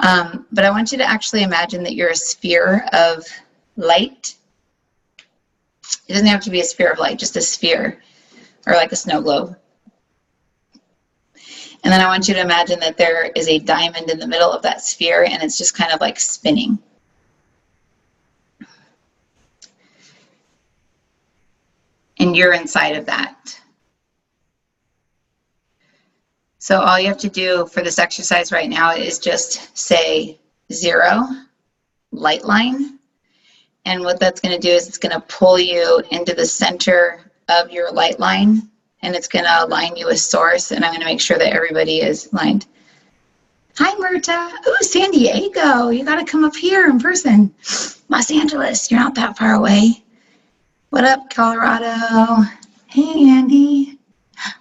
But I want you to actually imagine that you're a sphere of light. It doesn't have to be a sphere of light, just a sphere, or like a snow globe. And then I want you to imagine that there is a diamond in the middle of that sphere, and it's just kind of like spinning. And you're inside of that. So all you have to do for this exercise right now is just say 0, light line. And what that's going to do is it's going to pull you into the center of your light line, and it's going to align you with source. And I'm going to make sure that everybody is aligned. Hi, Myrta. Ooh, San Diego. You got to come up here in person. Los Angeles, you're not that far away. What up, Colorado? Hey, Andy.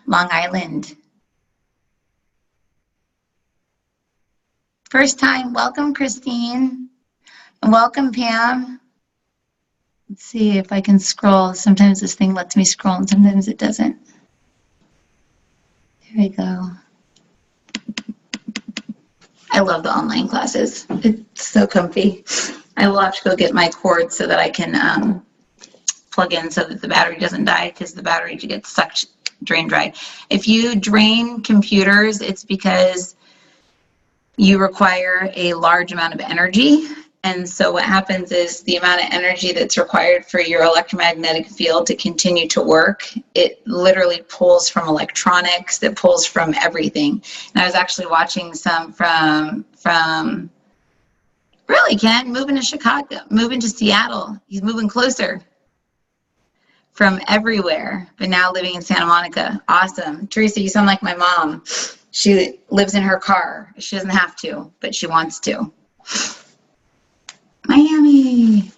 Long Island. First time, welcome, Christine. And welcome, Pam. Let's see if I can scroll. Sometimes this thing lets me scroll and sometimes it doesn't. There we go. I love the online classes. It's so comfy. I will have to go get my cord so that I can plug in so that the battery doesn't die, because the battery gets sucked, drain dry. If you drain computers, it's because you require a large amount of energy. And so what happens is the amount of energy that's required for your electromagnetic field to continue to work, it literally pulls from electronics, it pulls from everything. And I was actually watching some from really, Ken, moving to Chicago, moving to Seattle. He's moving closer from everywhere, but now living in Santa Monica. Awesome. Teresa, you sound like my mom. She lives in her car. She doesn't have to, but she wants to. Miami.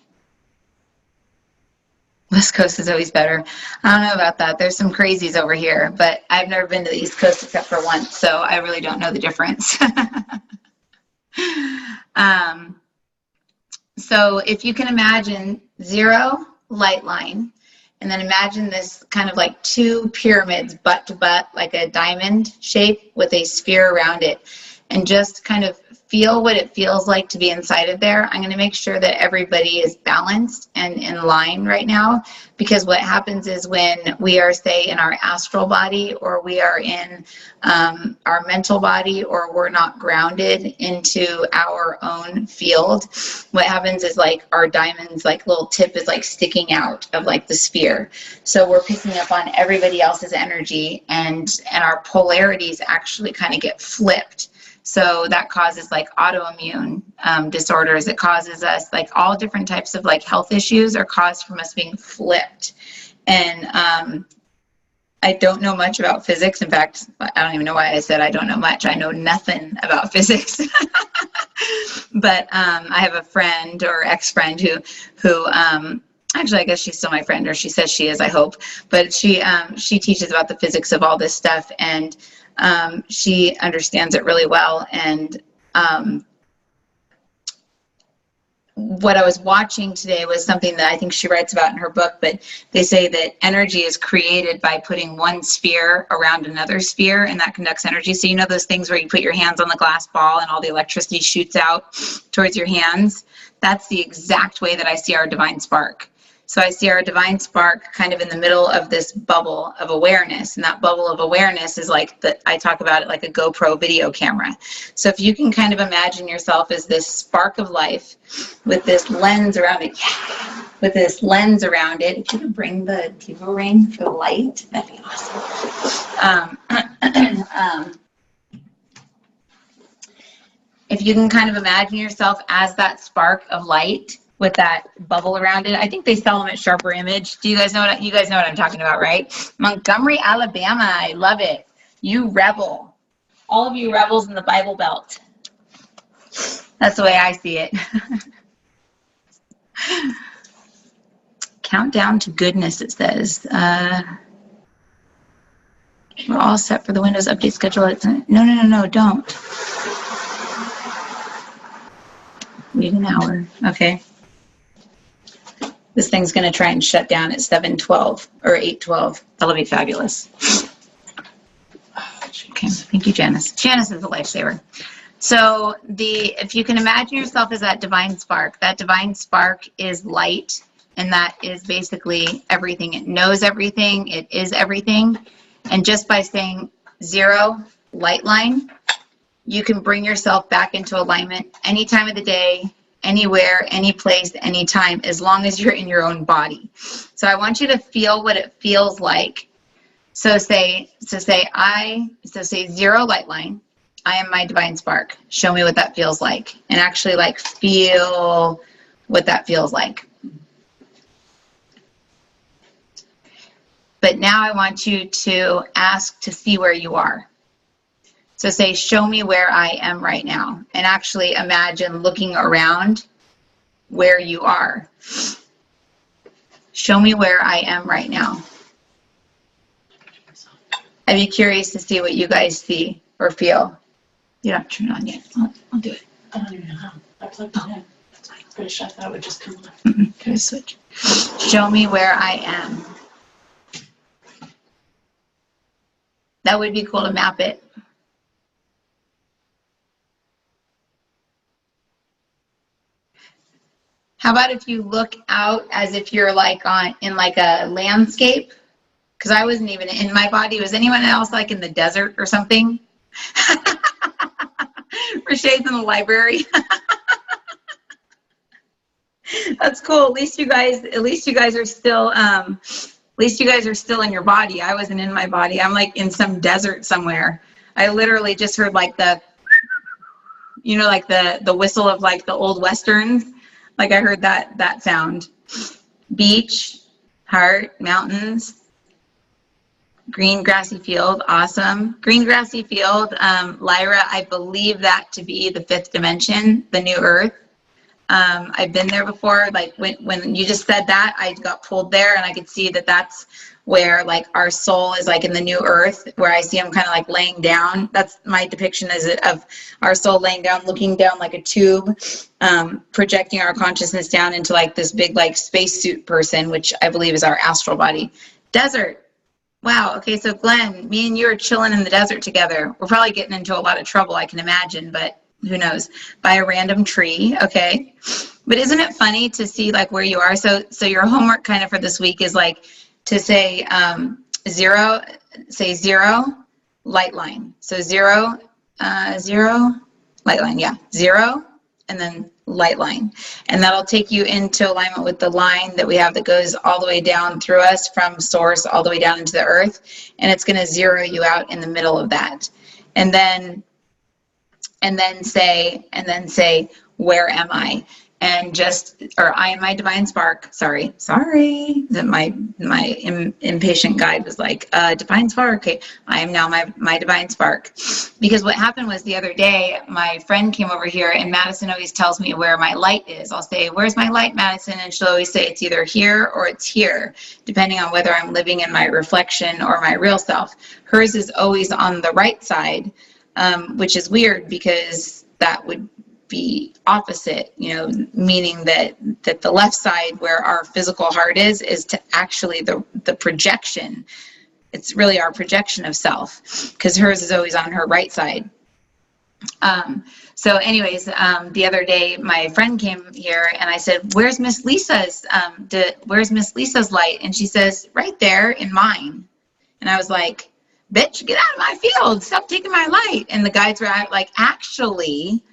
West Coast is always better. I don't know about that. There's some crazies over here, but I've never been to the East Coast except for once, so I really don't know the difference. So if you can imagine 0, light line, and then imagine this kind of like 2 pyramids butt to butt, like a diamond shape with a sphere around it, and just kind of feel what it feels like to be inside of there. I'm going to make sure that everybody is balanced and in line right now, because what happens is when we are, say, in our astral body, or we are in our mental body, or we're not grounded into our own field, what happens is like our diamond's like little tip is like sticking out of like the sphere. So we're picking up on everybody else's energy, and our polarities actually kind of get flipped. So that causes like autoimmune disorders. It causes us like all different types of like health issues are caused from us being flipped. And I don't know much about physics. In fact, I don't even know why I said I don't know much. I know nothing about physics. But I have a friend or ex-friend who actually, I guess she's still my friend, or she says she is, I hope. But she teaches about the physics of all this stuff, and she understands it really well. And what I was watching today was something that I think she writes about in her book, but they say that energy is created by putting one sphere around another sphere, and that conducts energy. So you know those things where you put your hands on the glass ball and all the electricity shoots out towards your hands? That's the exact way that I see our divine spark. So I see our divine spark kind of in the middle of this bubble of awareness. And that bubble of awareness is like, I talk about it like a GoPro video camera. So if you can kind of imagine yourself as this spark of life with this lens around it, with this lens around it. If you could bring the TiVo ring for the light, that'd be awesome. If you can kind of imagine yourself as that spark of light, with that bubble around it. I think they sell them at Sharper Image. Do you guys know what, you guys know what I'm talking about, right? Montgomery, Alabama. I love it. You rebel. All of you rebels in the Bible Belt. That's the way I see it. Countdown to goodness, it says. We're all set for the Windows update schedule. No, don't. Wait an hour. Okay. This thing's going to try and shut down at 7:12 or 8:12. That'll be fabulous. Okay, thank you, Janice. Janice is a lifesaver. So if you can imagine yourself as that divine spark is light, and that is basically everything. It knows everything, it is everything. And just by saying 0 light line, you can bring yourself back into alignment any time of the day, anywhere, any place, anytime, as long as you're in your own body. So I want you to feel what it feels like. So say 0 light line. I am my divine spark. Show me what that feels like. And actually like feel what that feels like. But now I want you to ask to see where you are. So say, show me where I am right now. And actually imagine looking around where you are. Show me where I am right now. I'd be curious to see what you guys see or feel. You don't have to turn it on yet. I'll do it. I don't even know how. I plugged it in. Pretty sure I thought it would just come on. Okay, switch. Show me where I am. That would be cool to map it. How about if you look out as if you're like in like a landscape? Because I wasn't even in my body. Was anyone else like in the desert or something? Roché's in the library. That's cool. At least you guys are still in your body. I wasn't in my body. I'm like in some desert somewhere. I literally just heard like the whistle of like the old westerns. Like I heard that sound. Beach, heart, mountains. Green grassy field, awesome. Green grassy field, Lyra, I believe that to be the 5th dimension, the new earth. I've been there before. Like when you just said that, I got pulled there, and I could see that that's where like our soul is like in the new earth, where I see them kind of like laying down. That's my depiction of our soul laying down, looking down like a tube, projecting our consciousness down into like this big like spacesuit person, which I believe is our astral body. Desert. Wow. Okay. So Glenn, me and you are chilling in the desert together. We're probably getting into a lot of trouble, I can imagine, but who knows? By a random tree. Okay. But isn't it funny to see like where you are? So your homework kind of for this week is like to say 0 light line. So 0 light line. Yeah. 0 and then light line, and that'll take you into alignment with the line that we have that goes all the way down through us from source all the way down into the earth, and it's going to zero you out in the middle of that, and then say where am I? And I am my divine spark. Sorry. That my impatient guide was like, divine spark. Okay, I am now my divine spark. Because what happened was the other day, my friend came over here, and Madison always tells me where my light is. I'll say, where's my light, Madison? And she'll always say it's either here or it's here, depending on whether I'm living in my reflection or my real self. Hers is always on the right side, which is weird because that would be opposite, meaning that the left side where our physical heart is to actually the projection. It's really our projection of self, because hers is always on her right side. So anyways, the other day my friend came here and I said, where's Miss Lisa's light? And she says, right there in mine. And I was like, bitch, get out of my field, stop taking my light. And the guides were like, actually,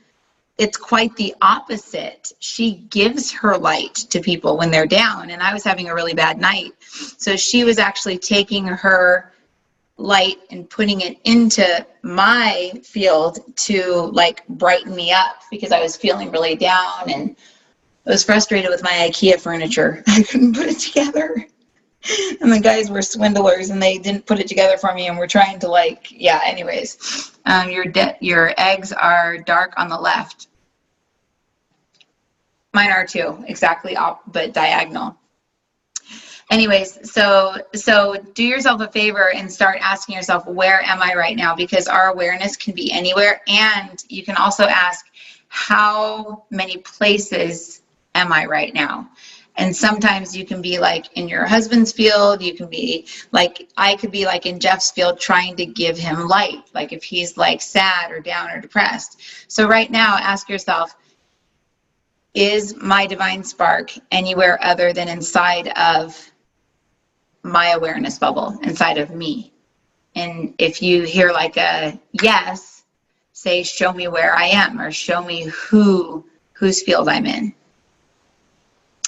it's quite the opposite. She gives her light to people when they're down, and I was having a really bad night. So she was actually taking her light and putting it into my field to like brighten me up, because I was feeling really down and I was frustrated with my IKEA furniture. I couldn't put it together. And the guys were swindlers and they didn't put it together for me, and we're trying to anyways. Your eggs are dark on the left. Mine are too, exactly but diagonal. Anyways, so do yourself a favor and start asking yourself, where am I right now? Because our awareness can be anywhere, and you can also ask, how many places am I right now? And sometimes you can be like in your husband's field, you can be like, I could be like in Jeff's field trying to give him light, like if he's like sad or down or depressed. So right now, ask yourself, is my divine spark anywhere other than inside of my awareness bubble, inside of me? And if you hear like a yes, say, show me where I am, or show me whose field I'm in.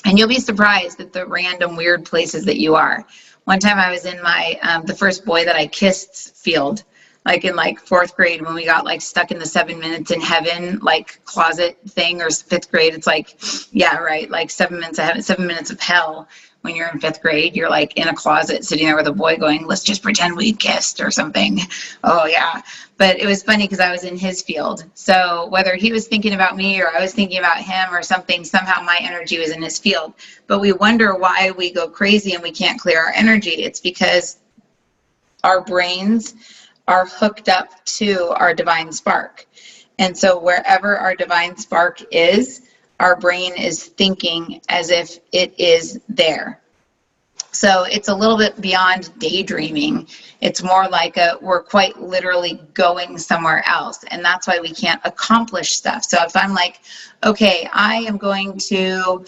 And you'll be surprised at the random weird places that you are. One time I was in my, the first boy that I kissed field, like in like 4th grade when we got like stuck in the 7 minutes in heaven, like closet thing, or 5th grade. It's like, yeah, right. Like 7 minutes of heaven, 7 minutes of hell. When you're in 5th grade, you're like in a closet sitting there with a boy going, let's just pretend we kissed or something. Oh yeah. But it was funny because I was in his field. So whether he was thinking about me or I was thinking about him or something, somehow my energy was in his field. But we wonder why we go crazy and we can't clear our energy. It's because our brains are hooked up to our divine spark. And so wherever our divine spark is, our brain is thinking as if it is there. So it's a little bit beyond daydreaming. It's more like we're quite literally going somewhere else. And that's why we can't accomplish stuff. So if I'm like, okay, I am going to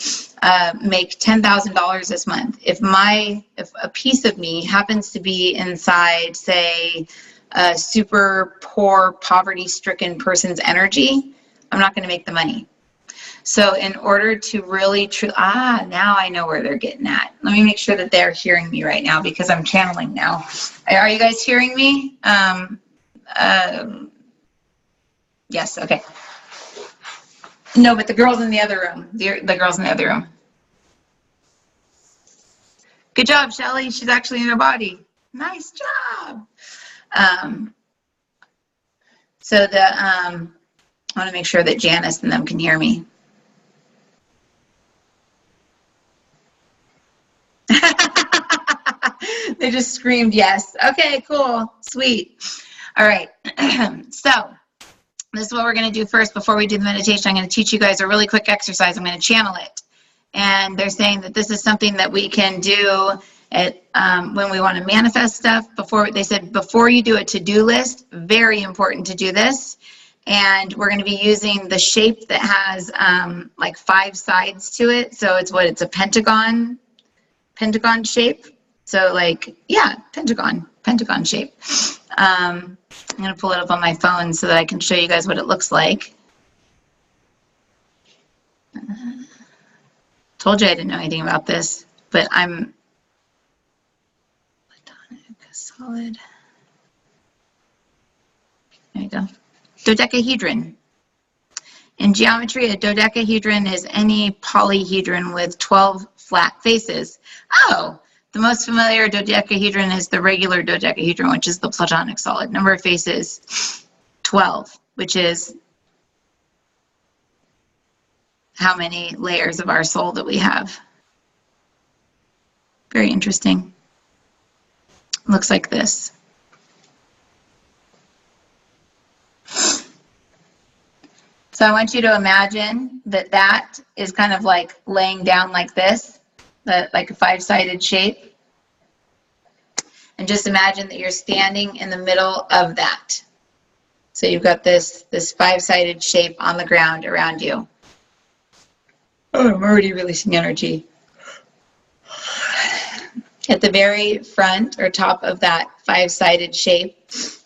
make $10,000 this month. If a piece of me happens to be inside, say, a super poor, poverty-stricken person's energy, I'm not going to make the money. So in order to really now I know where they're getting at. Let me make sure that they're hearing me right now because I'm channeling now. Are you guys hearing me? Yes, okay. No, but the girls in the other room, the girls in the other room. Good job, Shelly. She's actually in her body. Nice job. So I want to make sure that Janice and them can hear me. They just screamed yes. Okay, cool, sweet. All right, so this is what we're going to do first before we do the meditation. I'm going to teach you guys a really quick exercise. I'm going to channel it. And they're saying that this is something that we can do when we want to manifest stuff. They said before you do a to-do list, very important to do this. And we're going to be using the shape that has like 5 sides to it. So it's a pentagon shape. So like, yeah, pentagon shape. I'm going to pull it up on my phone so that I can show you guys what it looks like. Told you I didn't know anything about this, but I'm platonic, solid. There you go. Dodecahedron. In geometry, a dodecahedron is any polyhedron with 12 flat faces. Oh, the most familiar dodecahedron is the regular dodecahedron, which is the platonic solid. Number of faces, 12, which is how many layers of our soul that we have. Very interesting. Looks like this. So I want you to imagine that is kind of like laying down like this, like a 5-sided shape. And just imagine that you're standing in the middle of that. So you've got this 5-sided shape on the ground around you. Oh, I'm already releasing energy. At the very front or top of that 5-sided shape,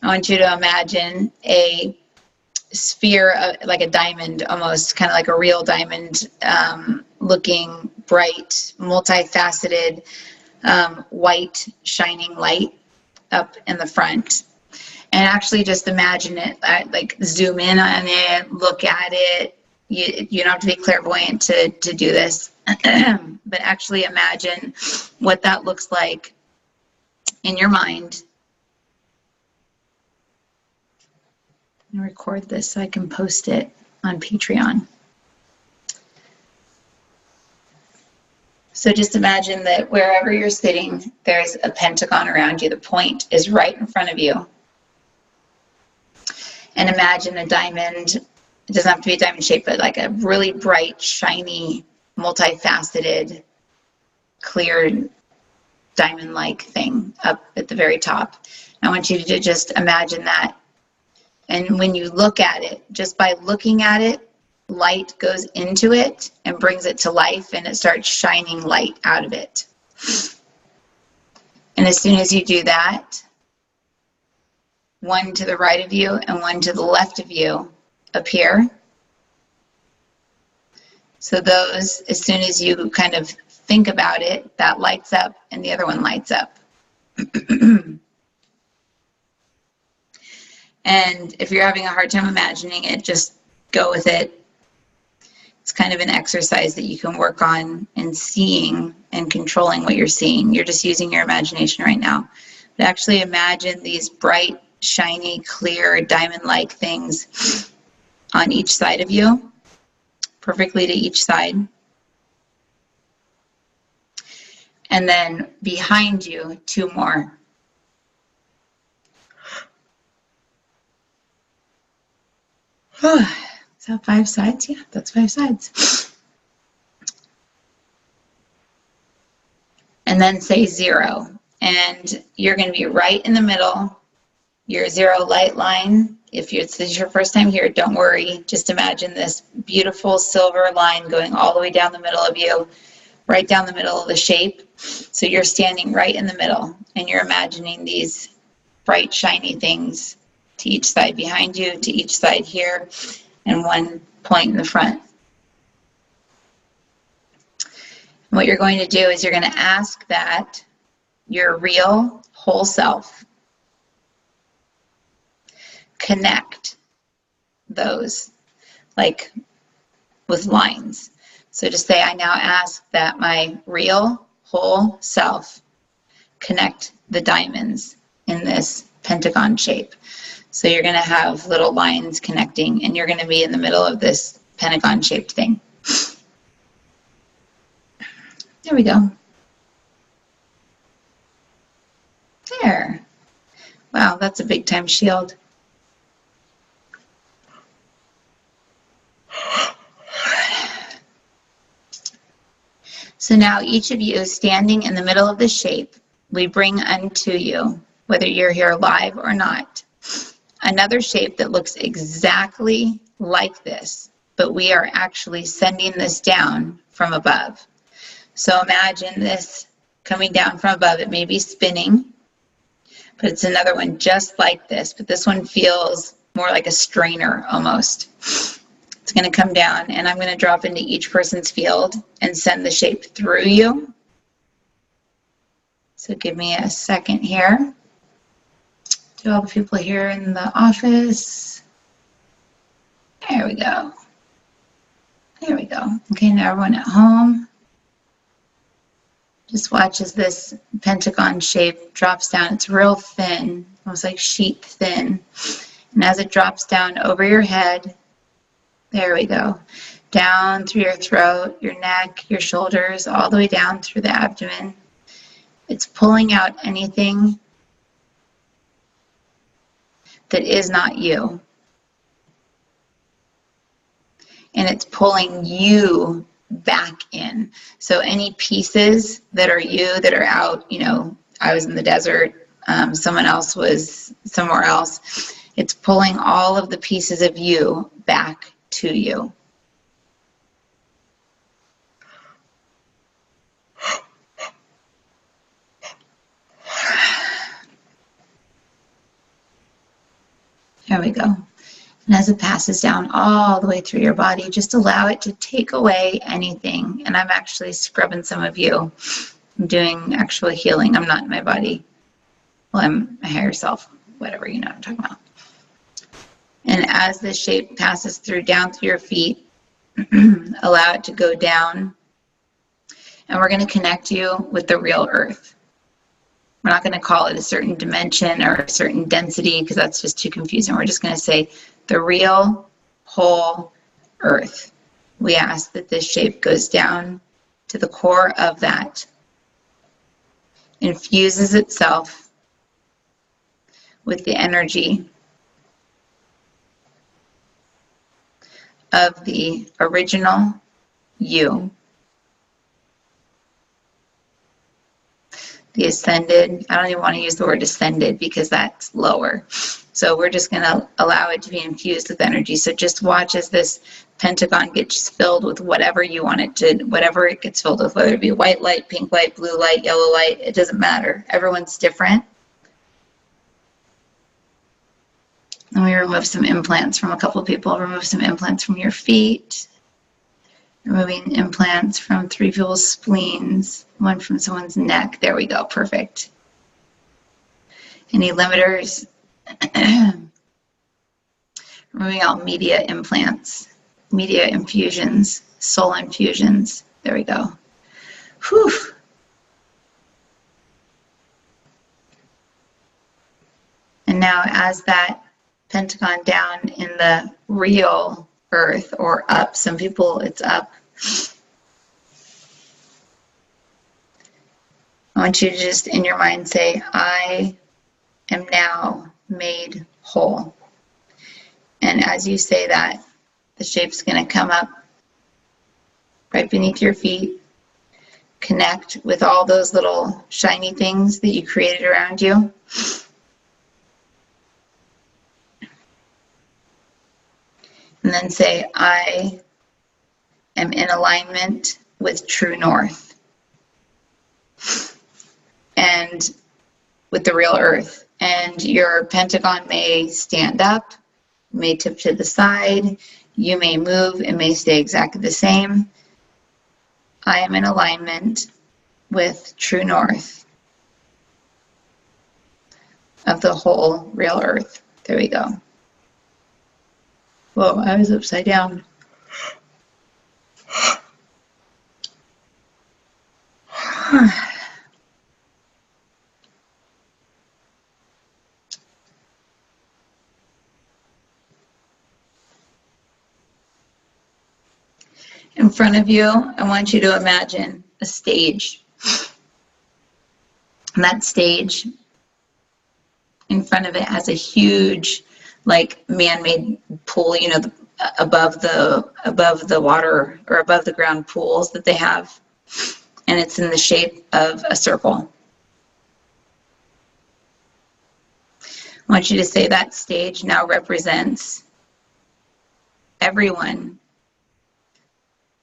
I want you to imagine a sphere, like a diamond almost, kind of like a real diamond, looking bright, multifaceted, white shining light up in the front. And actually just imagine it, like zoom in on it, look at it. You don't have to be clairvoyant to do this, but actually imagine what that looks like in your mind. I'm going to record this so I can post it on Patreon. So just imagine that wherever you're sitting, there's a pentagon around you. The point is right in front of you. And imagine a diamond. It doesn't have to be a diamond shape, but like a really bright, shiny, multifaceted clear diamond-like thing up at the very top. I want you to just imagine that. And when you look at it, just by looking at it, light goes into it and brings it to life, and it starts shining light out of it. And as soon as you do that, one to the right of you and one to the left of you appear. So those, as soon as you kind of think about it, that lights up and the other one lights up. And if you're having a hard time imagining it, just go with it. It's kind of an exercise that you can work on in seeing and controlling what you're seeing. You're just using your imagination right now. But actually imagine these bright, shiny, clear, diamond-like things on each side of you, perfectly to each side. And then behind you, two more. Is that 5 sides? Yeah, that's 5 sides. And then say 0. And you're going to be right in the middle. Your 0 light line. If this is your first time here, don't worry. Just imagine this beautiful silver line going all the way down the middle of you, right down the middle of the shape. So you're standing right in the middle, and you're imagining these bright, shiny things to each side behind you, to each side here, and one point in the front. And what you're going to do is you're going to ask that your real whole self connect those, like with lines. So just say, I now ask that my real whole self connect the diamonds in this pentagon shape. So you're going to have little lines connecting, and you're going to be in the middle of this pentagon shaped thing. There we go. There. Wow, that's a big time shield. So now each of you standing in the middle of the shape, we bring unto you, whether you're here live or not, another shape that looks exactly like this, but we are actually sending this down from above. So imagine this coming down from above. It may be spinning, but it's another one just like this, but this one feels more like a strainer almost. It's going to come down, and I'm going to drop into each person's field and send the shape through you. So give me a second here. To all the people here in the office. There we go. There we go. Okay, now everyone at home. Just watch as this pentagon shape drops down. It's real thin, almost like sheet thin. And as it drops down over your head, there we go, down through your throat, your neck, your shoulders, all the way down through the abdomen. It's pulling out anything that is not you. And it's pulling you back in. So any pieces that are you, that are out, you know, I was in the desert, someone else was somewhere else. It's pulling all of the pieces of you back to you. There we go. And as it passes down all the way through your body, just allow it to take away anything. And I'm actually scrubbing some of you. I'm doing actual healing. I'm not in my body. Well, I'm a higher self, whatever, you know what I'm talking about. And as this shape passes through, down through your feet, allow it to go down. And we're going to connect you with the real earth. We're not going to call it a certain dimension or a certain density because that's just too confusing. We're just going to say the real whole earth. We ask that this shape goes down to the core of that, infuses itself with the energy of the original you, the ascended. I don't even want to use the word ascended because that's lower. So we're just going to allow it to be infused with energy. So just watch as this pentagon gets filled with whatever you want it to, whatever it gets filled with, whether it be white light, pink light, blue light, yellow light, it doesn't matter. Everyone's different. And we remove some implants from a couple of people. Remove some implants from your feet. Removing implants from 3 people's spleens, 1 from someone's neck. There we go, perfect. Any limiters? Removing all media implants, media infusions, soul infusions. There we go. Whew. And now as that pentagon down in the real earth or up, some people it's up. I want you to just in your mind say, I am now made whole. And as you say that, the shape's going to come up right beneath your feet, connect with all those little shiny things that you created around you. And then say, I am in alignment with true north and with the real earth. And your pentagon may stand up, may tip to the side, you may move, it may stay exactly the same. I am in alignment with true north of the whole real earth. There we go. Whoa, I was upside down. In front of you, I want you to imagine a stage. And that stage in front of it has a huge, like, man-made pool, you know, above the water or above the ground pools that they have. And it's in the shape of a circle. I want you to say that stage now represents everyone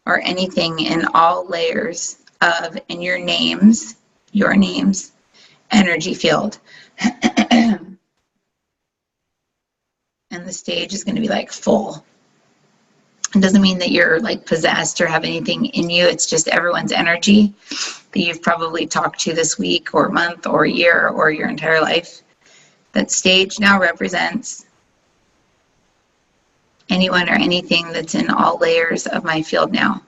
or anything in all layers of, in your names, energy field. And the stage is going to be like full. It doesn't mean that you're like possessed or have anything in you. It's just everyone's energy that you've probably talked to this week or month or year or your entire life. That stage now represents anyone or anything that's in all layers of my field now.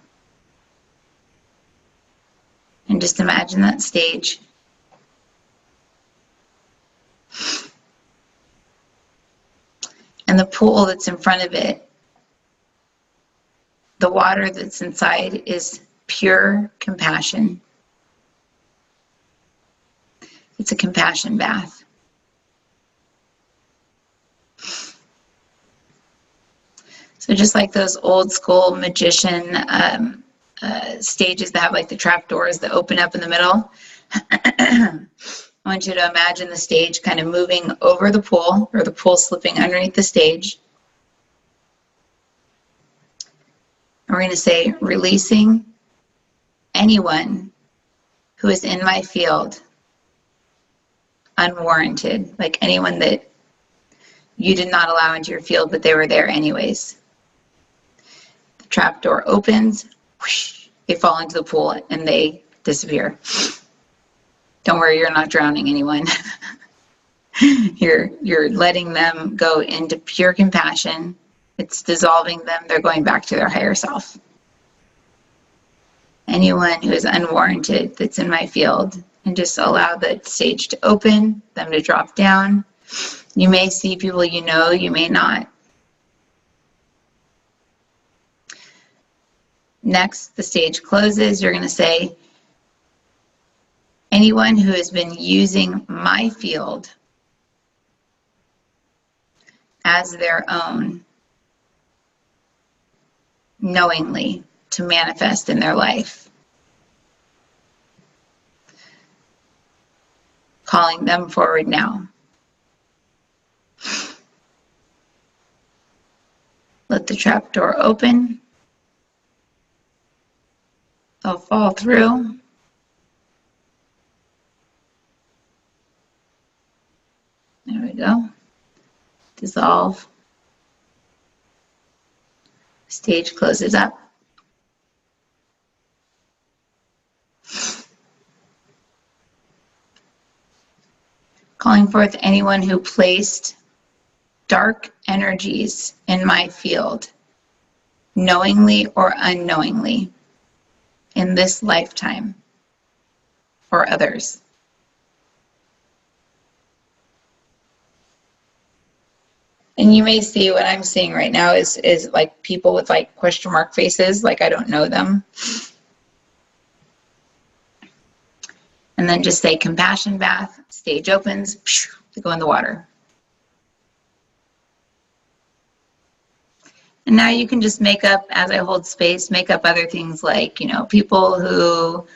And just imagine that stage. And the pool that's in front of it, the water that's inside is pure compassion. It's a compassion bath. So just like those old school magician stages that have like the trap doors that open up in the middle, I want you to imagine the stage kind of moving over the pool, or the pool slipping underneath the stage. And we're going to say, releasing anyone who is in my field unwarranted, like anyone that you did not allow into your field, but they were there anyways. The trap door opens, whoosh, they fall into the pool and they disappear. Don't worry, you're not drowning anyone. You're letting them go into pure compassion. It's dissolving them. They're going back to their higher self. Anyone who is unwarranted that's in my field, and just allow the stage to open, them to drop down. You may see people you know, you may not. Next, the stage closes. You're going to say, anyone who has been using my field as their own, knowingly, to manifest in their life. calling them forward now. Let the trap door open. They'll fall through. There we go. Dissolve. Stage closes up. Calling forth anyone who placed dark energies in my field, knowingly or unknowingly, in this lifetime or others. And you may see what I'm seeing right now is like people with like question mark faces, like I don't know them. And then just say compassion bath, stage opens, they go in the water. And now you can just make up, as I hold space, make up other things like, people who,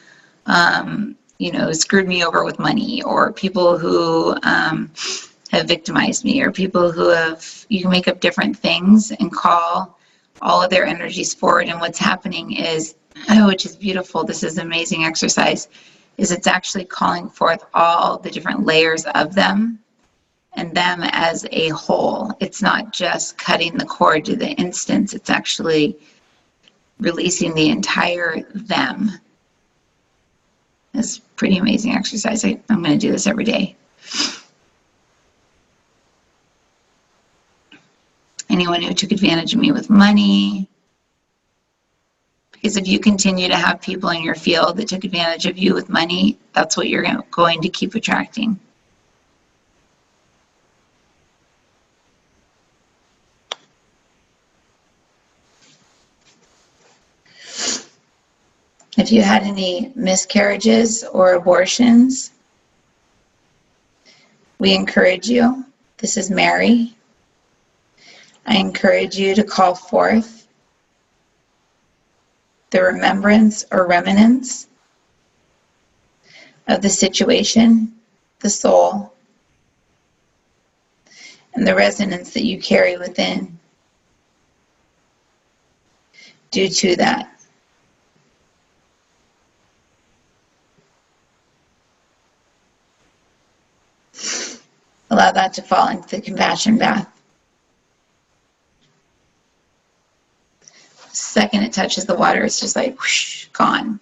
screwed me over with money, or people who have victimized me, or people who you can make up different things and call all of their energies forward. And what's happening is, which is beautiful, this is an amazing exercise, is it's actually calling forth all the different layers of them and them as a whole. It's not just cutting the cord to the instance, it's actually releasing the entire them. It's a pretty amazing exercise. I'm going to do this every day. Anyone who took advantage of me with money. Because if you continue to have people in your field that took advantage of you with money, that's what you're going to keep attracting. If you had any miscarriages or abortions, we encourage you. This is Mary. I encourage you to call forth the remembrance or remnants of the situation, the soul, and the resonance that you carry within due to that. Allow that to fall into the compassion bath. The second it touches the water, it's just like whoosh, gone.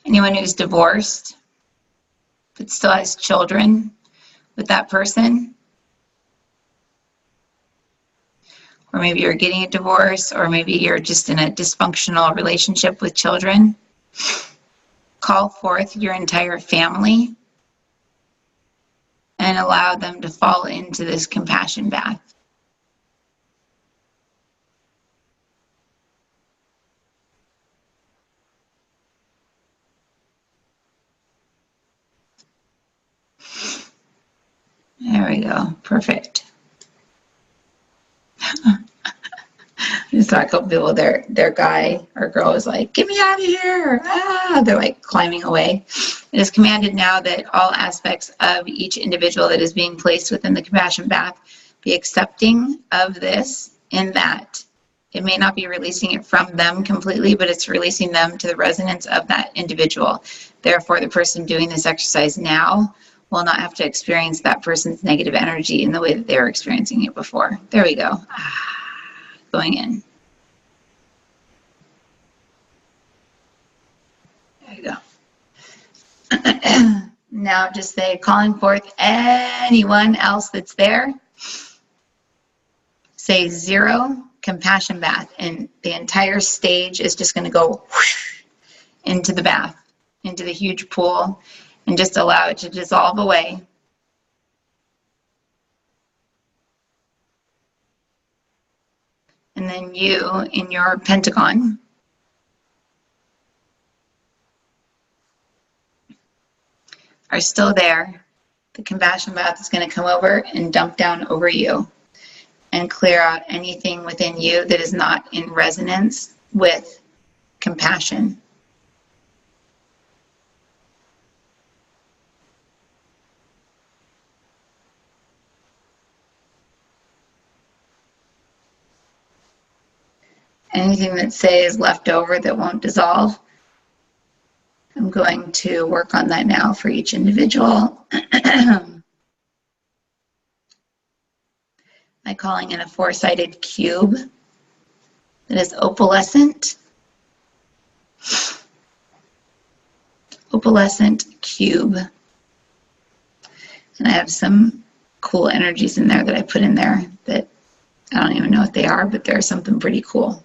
Anyone who's divorced but still has children with that person, or maybe you're getting a divorce, or maybe you're just in a dysfunctional relationship with children, call forth your entire family and allow them to fall into this compassion bath. There we go. Perfect. I just saw a couple people, their guy or girl was like, get me out of here. Ah, they're like climbing away. It is commanded now that all aspects of each individual that is being placed within the compassion bath be accepting of this, in that it may not be releasing it from them completely, but it's releasing them to the resonance of that individual. Therefore, the person doing this exercise now will not have to experience that person's negative energy in the way that they were experiencing it before. There we go. Going in. There you go. Now just say, calling forth anyone else that's there. Say 0, compassion bath, and the entire stage is just going to go whoosh into the bath, into the huge pool, and just allow it to dissolve away. And then you, in your pentagon, are still there. The compassion bath is going to come over and dump down over you and clear out anything within you that is not in resonance with compassion. Anything that, say, is left over that won't dissolve, I'm going to work on that now for each individual. I'm calling in a four-sided cube that is opalescent. Opalescent cube. And I have some cool energies in there that I put in there that I don't even know what they are, but they're something pretty cool.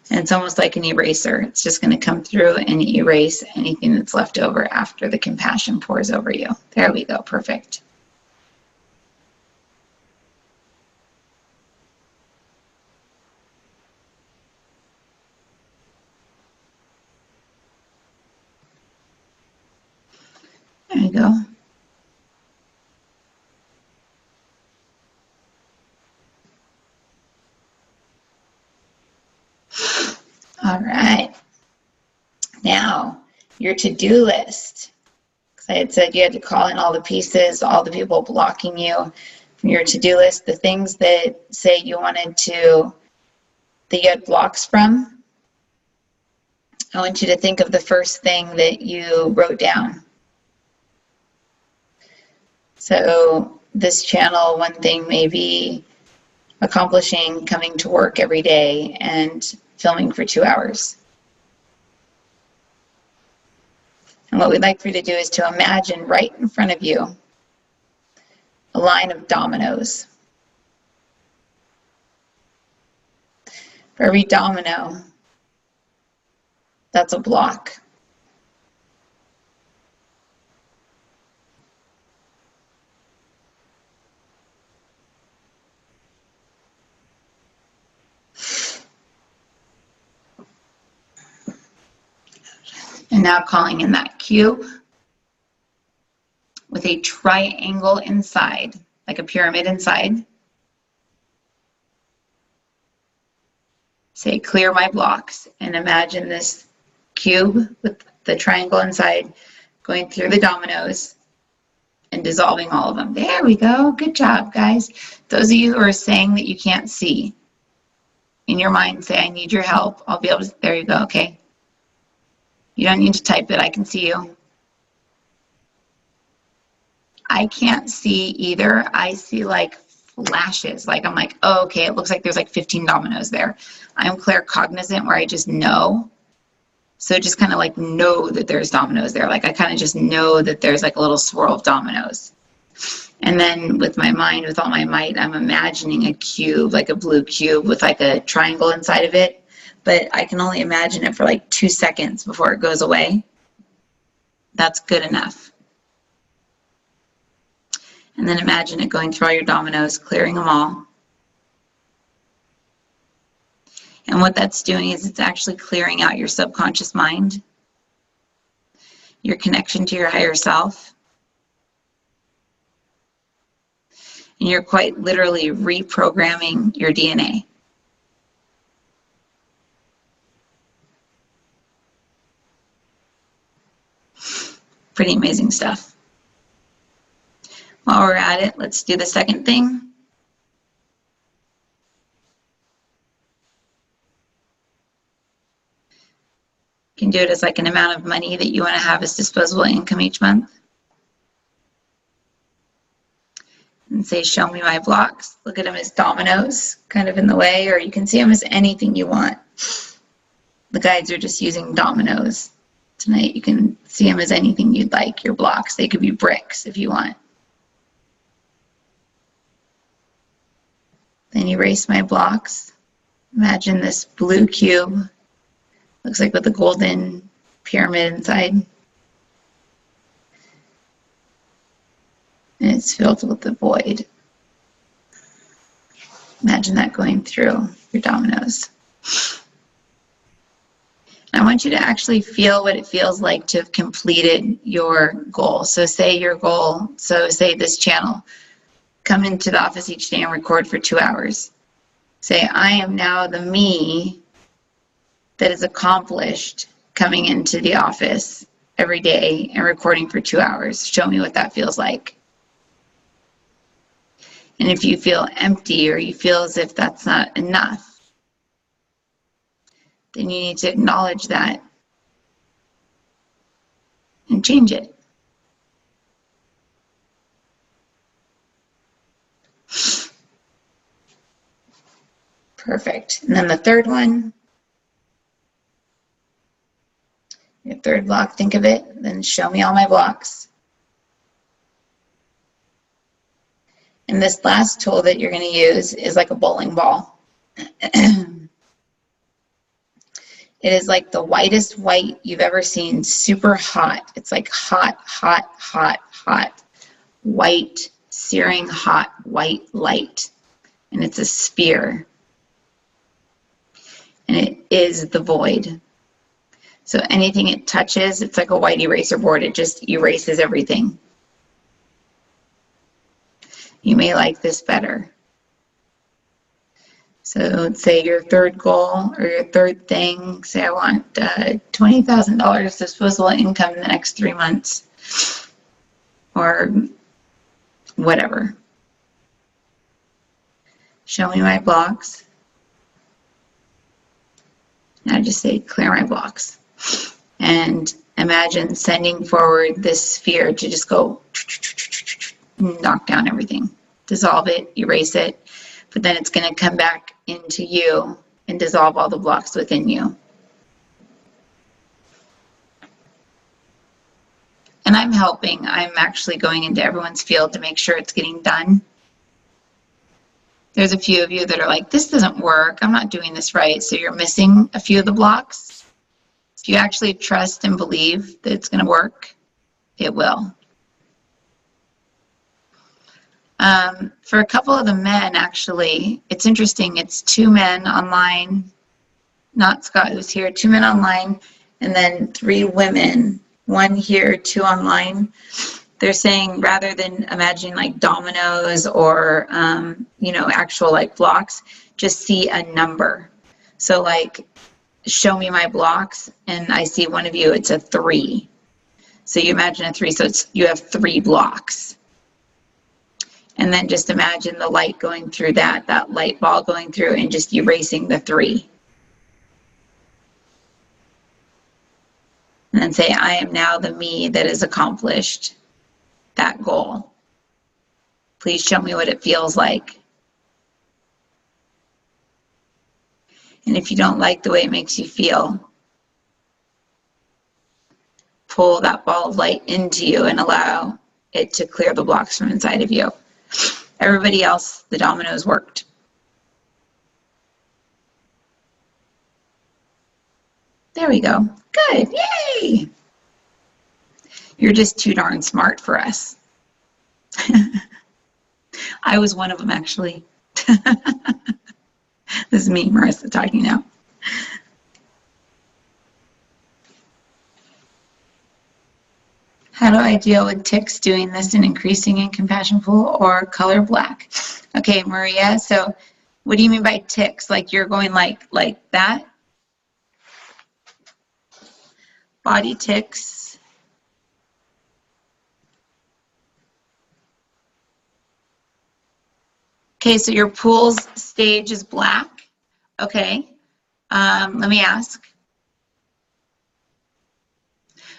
And it's almost like an eraser. It's just going to come through and erase anything that's left over after the compassion pours over you. There we go. Perfect. There you go. All right. Now, your to-do list. Because I had said you had to call in all the pieces, all the people blocking you from your to-do list, the things that, say, you wanted to, that you had blocks from. I want you to think of the first thing that you wrote down. So this channel, one thing may be accomplishing coming to work every day and filming for 2 hours. And what we'd like for you to do is to imagine right in front of you a line of dominoes. For every domino, that's a block. And now calling in that cube with a triangle inside, like a pyramid inside. Say, clear my blocks, and imagine this cube with the triangle inside going through the dominoes and dissolving all of them. There we go. Good job, guys. Those of you who are saying that you can't see, in your mind say, I need your help. I'll be able to, there you go, okay. You don't need to type it, I can see you. I can't see either. I see like flashes, like I'm like, oh, okay, it looks like there's like 15 dominoes there. I'm claircognizant where I just know. So just kind of like know that there's dominoes there. Like I kind of just know that there's like a little swirl of dominoes. And then with my mind, with all my might, I'm imagining a cube, like a blue cube with like a triangle inside of it. But I can only imagine it for like 2 seconds before it goes away. That's good enough. And then imagine it going through all your dominoes, clearing them all. And what that's doing is it's actually clearing out your subconscious mind, your connection to your higher self. And you're quite literally reprogramming your DNA. Pretty amazing stuff. While we're at it, let's do the second thing. You can do it as like an amount of money that you want to have as disposable income each month. And say, show me my blocks. Look at them as dominoes, kind of in the way, or you can see them as anything you want. The guides are just using dominoes. Tonight you can see them as anything you'd like, your blocks. They could be bricks if you want. Then erase my blocks. Imagine this blue cube. Looks like with a golden pyramid inside. And it's filled with the void. Imagine that going through your dominoes. I want you to actually feel what it feels like to have completed your goal. So say your goal, so say this channel, come into the office each day and record for 2 hours. Say, I am now the me that is accomplished coming into the office every day and recording for 2 hours. Show me what that feels like. And if you feel empty or you feel as if that's not enough, then you need to acknowledge that and change it. Perfect. And then the third one, your third block, think of it, then show me all my blocks. And this last tool that you're going to use is like a bowling ball. It is like the whitest white you've ever seen, super hot. It's like hot, hot, hot, hot, white, searing hot, white light. And it's a sphere. And it is the void. So anything it touches, it's like a white eraser board. It just erases everything. You may like this better. So let's say your third goal or your third thing, say I want $20,000 disposable income in the next 3 months or whatever. Show me my blocks. Now just say clear my blocks. And imagine sending forward this sphere to just go knock down everything. Dissolve it, erase it, but then it's going to come back into you and dissolve all the blocks within you. And I'm helping. I'm actually going into everyone's field to make sure it's getting done. There's a few of you that are like, this doesn't work. I'm not doing this right. So you're missing a few of the blocks. If you actually trust and believe that it's going to work, it will. For a couple of the men, actually, it's interesting. It's 2 men online, not Scott who's here, 2 men online, and then 3 women, 1 here, 2 online. They're saying rather than imagining like dominoes or, actual like blocks, just see a number. So like, show me my blocks, and I see one of you, it's a 3. So you imagine a 3, so you have 3 blocks. And then just imagine the light going through that light ball going through and just erasing the 3. And then say, I am now the me that has accomplished that goal. Please show me what it feels like. And if you don't like the way it makes you feel, pull that ball of light into you and allow it to clear the blocks from inside of you. Everybody else, the dominoes worked. There we go. Good. Yay! You're just too darn smart for us. I was one of them, actually. This is me, Marissa, talking now. How do I deal with tics doing this and increasing in compassion pool or color black? Okay, Maria, so what do you mean by tics? Like you're going like that? Body tics. Okay, so your pool's stage is black. Okay, let me ask.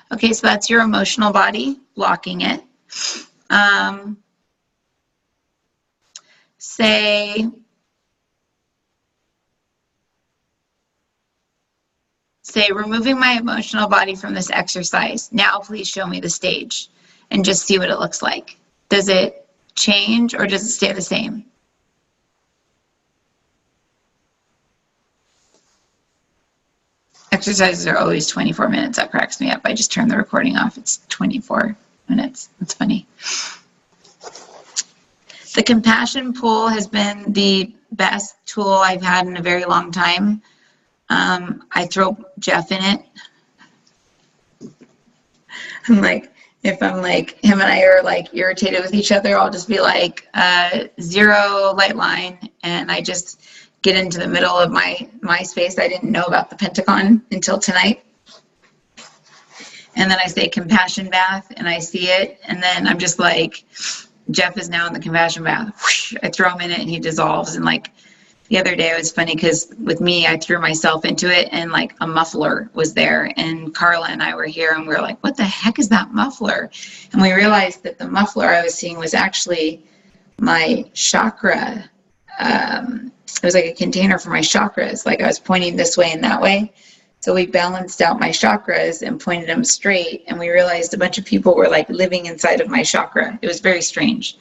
Okay, so that's your emotional body blocking it. Say removing my emotional body from this exercise. Now please show me the stage and just see what it looks like. Does it change or does it stay the same? Exercises are always 24 minutes. That cracks me up. I just turned the recording off. It's 24 minutes. That's funny. The compassion pool has been the best tool I've had in a very long time. I throw Jeff in it. I'm like, if I'm like, him and I are like irritated with each other, I'll just be like 0 light line, and I just get into the middle of my MySpace. I didn't know about the Pentagon until tonight. And then I say compassion bath and I see it. And then I'm just like, Jeff is now in the compassion bath. Whoosh, I throw him in it and he dissolves. And like the other day it was funny because with me, I threw myself into it and like a muffler was there. And Carla and I were here and we were like, what the heck is that muffler? And we realized that the muffler I was seeing was actually my chakra. It was like a container for my chakras. Like I was pointing this way and that way. So we balanced out my chakras and pointed them straight. And we realized a bunch of people were like living inside of my chakra. It was very strange.